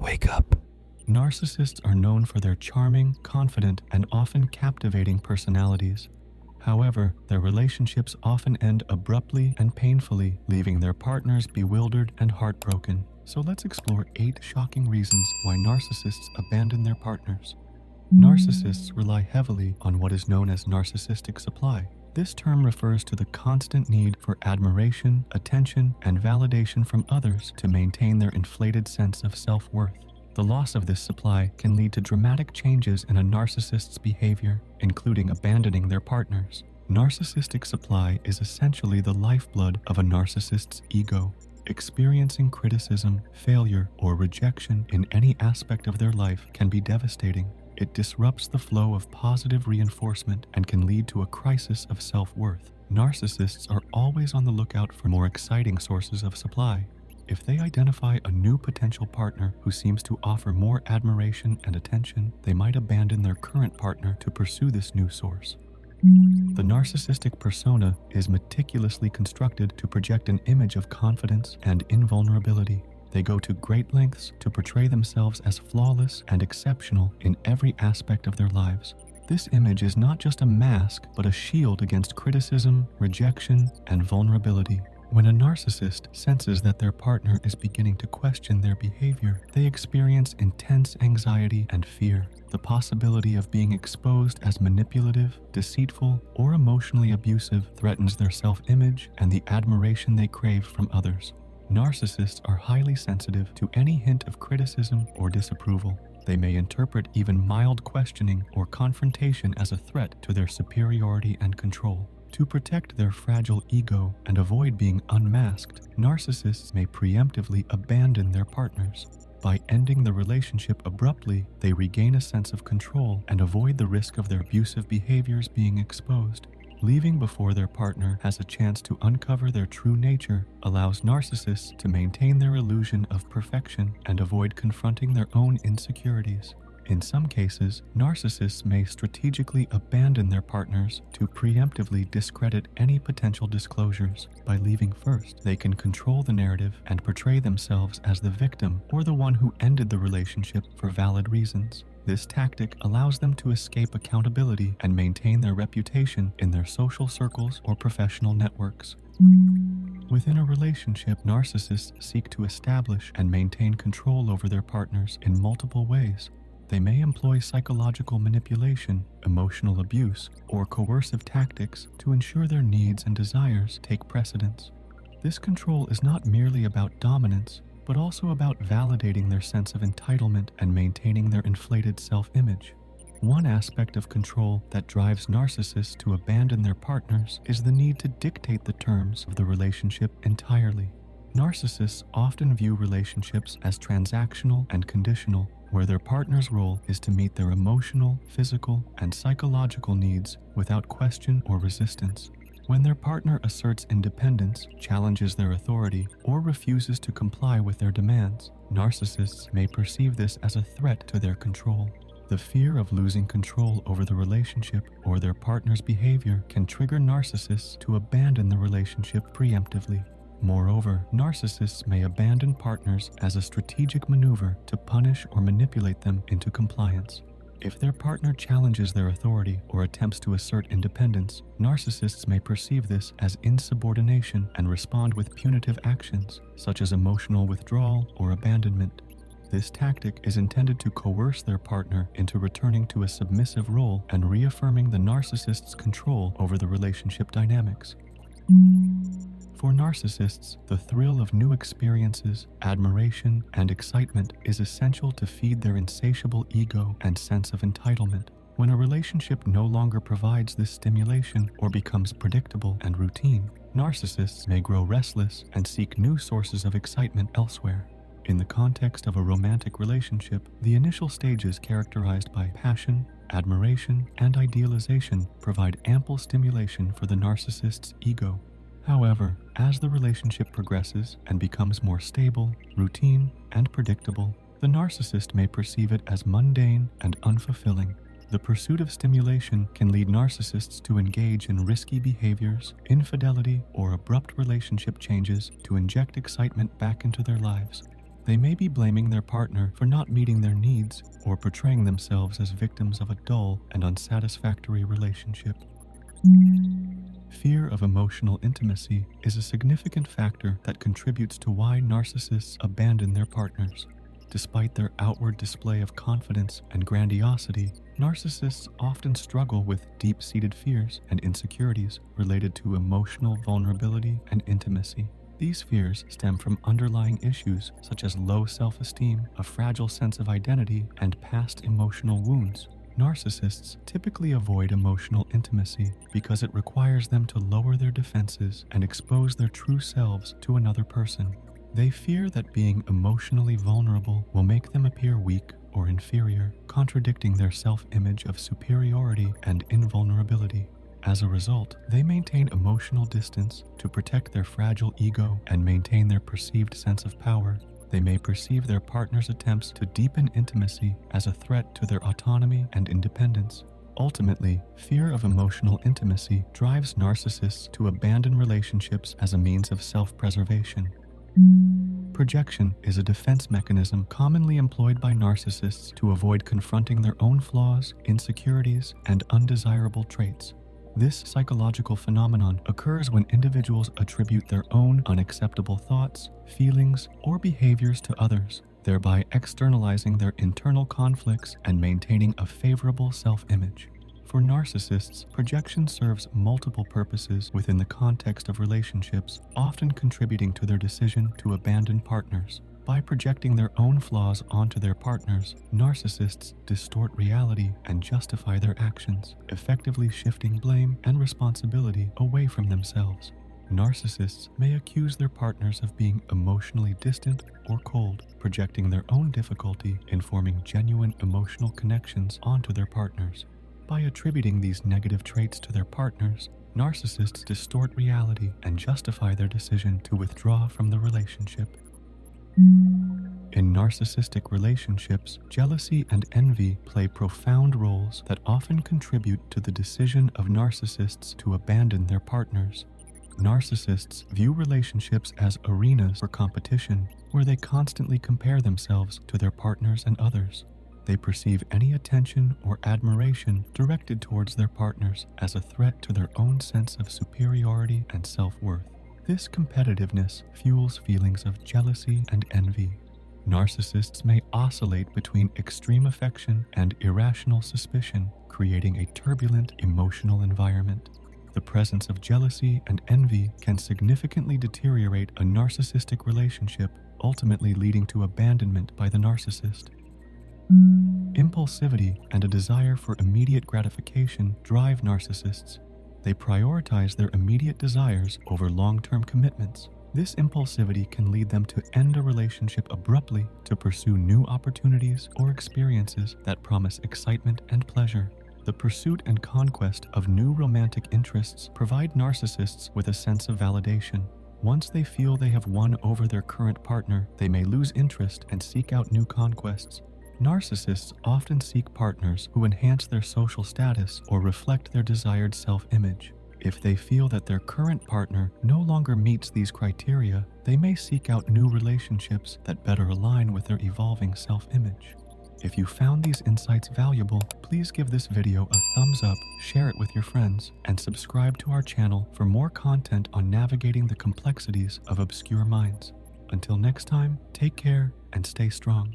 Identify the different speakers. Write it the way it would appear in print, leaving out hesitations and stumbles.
Speaker 1: Wake up.
Speaker 2: Narcissists are known for their charming, confident, and often captivating personalities. However, their relationships often end abruptly and painfully, leaving their partners bewildered and heartbroken. So let's explore 8 shocking reasons why narcissists abandon their partners. Narcissists rely heavily on what is known as narcissistic supply. This term refers to the constant need for admiration, attention, and validation from others to maintain their inflated sense of self-worth. The loss of this supply can lead to dramatic changes in a narcissist's behavior, including abandoning their partners. Narcissistic supply is essentially the lifeblood of a narcissist's ego. Experiencing criticism, failure, or rejection in any aspect of their life can be devastating. It disrupts the flow of positive reinforcement and can lead to a crisis of self-worth. Narcissists are always on the lookout for more exciting sources of supply. If they identify a new potential partner who seems to offer more admiration and attention, they might abandon their current partner to pursue this new source. The narcissistic persona is meticulously constructed to project an image of confidence and invulnerability. They go to great lengths to portray themselves as flawless and exceptional in every aspect of their lives. This image is not just a mask, but a shield against criticism, rejection, and vulnerability. When a narcissist senses that their partner is beginning to question their behavior, they experience intense anxiety and fear. The possibility of being exposed as manipulative, deceitful, or emotionally abusive threatens their self-image and the admiration they crave from others. Narcissists are highly sensitive to any hint of criticism or disapproval. They may interpret even mild questioning or confrontation as a threat to their superiority and control. To protect their fragile ego and avoid being unmasked, narcissists may preemptively abandon their partners. By ending the relationship abruptly, they regain a sense of control and avoid the risk of their abusive behaviors being exposed. Leaving before their partner has a chance to uncover their true nature allows narcissists to maintain their illusion of perfection and avoid confronting their own insecurities. In some cases, narcissists may strategically abandon their partners to preemptively discredit any potential disclosures. By leaving first, they can control the narrative and portray themselves as the victim or the one who ended the relationship for valid reasons. This tactic allows them to escape accountability and maintain their reputation in their social circles or professional networks. Within a relationship, narcissists seek to establish and maintain control over their partners in multiple ways. They may employ psychological manipulation, emotional abuse, or coercive tactics to ensure their needs and desires take precedence. This control is not merely about dominance, but also about validating their sense of entitlement and maintaining their inflated self-image. One aspect of control that drives narcissists to abandon their partners is the need to dictate the terms of the relationship entirely. Narcissists often view relationships as transactional and conditional, where their partner's role is to meet their emotional, physical, and psychological needs without question or resistance. When their partner asserts independence, challenges their authority, or refuses to comply with their demands, narcissists may perceive this as a threat to their control. The fear of losing control over the relationship or their partner's behavior can trigger narcissists to abandon the relationship preemptively. Moreover, narcissists may abandon partners as a strategic maneuver to punish or manipulate them into compliance. If their partner challenges their authority or attempts to assert independence, narcissists may perceive this as insubordination and respond with punitive actions, such as emotional withdrawal or abandonment. This tactic is intended to coerce their partner into returning to a submissive role and reaffirming the narcissist's control over the relationship dynamics. For narcissists, the thrill of new experiences, admiration, and excitement is essential to feed their insatiable ego and sense of entitlement. When a relationship no longer provides this stimulation or becomes predictable and routine, narcissists may grow restless and seek new sources of excitement elsewhere. In the context of a romantic relationship, the initial stages characterized by passion, admiration, and idealization provide ample stimulation for the narcissist's ego. However, as the relationship progresses and becomes more stable, routine, and predictable, the narcissist may perceive it as mundane and unfulfilling. The pursuit of stimulation can lead narcissists to engage in risky behaviors, infidelity, or abrupt relationship changes to inject excitement back into their lives. They may be blaming their partner for not meeting their needs or portraying themselves as victims of a dull and unsatisfactory relationship. Fear of emotional intimacy is a significant factor that contributes to why narcissists abandon their partners. Despite their outward display of confidence and grandiosity, narcissists often struggle with deep-seated fears and insecurities related to emotional vulnerability and intimacy. These fears stem from underlying issues such as low self-esteem, a fragile sense of identity, and past emotional wounds. Narcissists typically avoid emotional intimacy because it requires them to lower their defenses and expose their true selves to another person. They fear that being emotionally vulnerable will make them appear weak or inferior, contradicting their self-image of superiority and invulnerability. As a result, they maintain emotional distance to protect their fragile ego and maintain their perceived sense of power. They may perceive their partner's attempts to deepen intimacy as a threat to their autonomy and independence. Ultimately, fear of emotional intimacy drives narcissists to abandon relationships as a means of self-preservation. Projection is a defense mechanism commonly employed by narcissists to avoid confronting their own flaws, insecurities, and undesirable traits. This psychological phenomenon occurs when individuals attribute their own unacceptable thoughts, feelings, or behaviors to others, thereby externalizing their internal conflicts and maintaining a favorable self-image. For narcissists, projection serves multiple purposes within the context of relationships, often contributing to their decision to abandon partners. By projecting their own flaws onto their partners, narcissists distort reality and justify their actions, effectively shifting blame and responsibility away from themselves. Narcissists may accuse their partners of being emotionally distant or cold, projecting their own difficulty in forming genuine emotional connections onto their partners. By attributing these negative traits to their partners, narcissists distort reality and justify their decision to withdraw from the relationship. In narcissistic relationships, jealousy and envy play profound roles that often contribute to the decision of narcissists to abandon their partners. Narcissists view relationships as arenas for competition, where they constantly compare themselves to their partners and others. They perceive any attention or admiration directed towards their partners as a threat to their own sense of superiority and self-worth. This competitiveness fuels feelings of jealousy and envy. Narcissists may oscillate between extreme affection and irrational suspicion, creating a turbulent emotional environment. The presence of jealousy and envy can significantly deteriorate a narcissistic relationship, ultimately leading to abandonment by the narcissist. Impulsivity and a desire for immediate gratification drive narcissists. They prioritize their immediate desires over long-term commitments. This impulsivity can lead them to end a relationship abruptly to pursue new opportunities or experiences that promise excitement and pleasure. The pursuit and conquest of new romantic interests provide narcissists with a sense of validation. Once they feel they have won over their current partner, they may lose interest and seek out new conquests. Narcissists often seek partners who enhance their social status or reflect their desired self-image. If they feel that their current partner no longer meets these criteria, they may seek out new relationships that better align with their evolving self-image. If you found these insights valuable, please give this video a thumbs up, share it with your friends, and subscribe to our channel for more content on navigating the complexities of obscure minds. Until next time, take care and stay strong.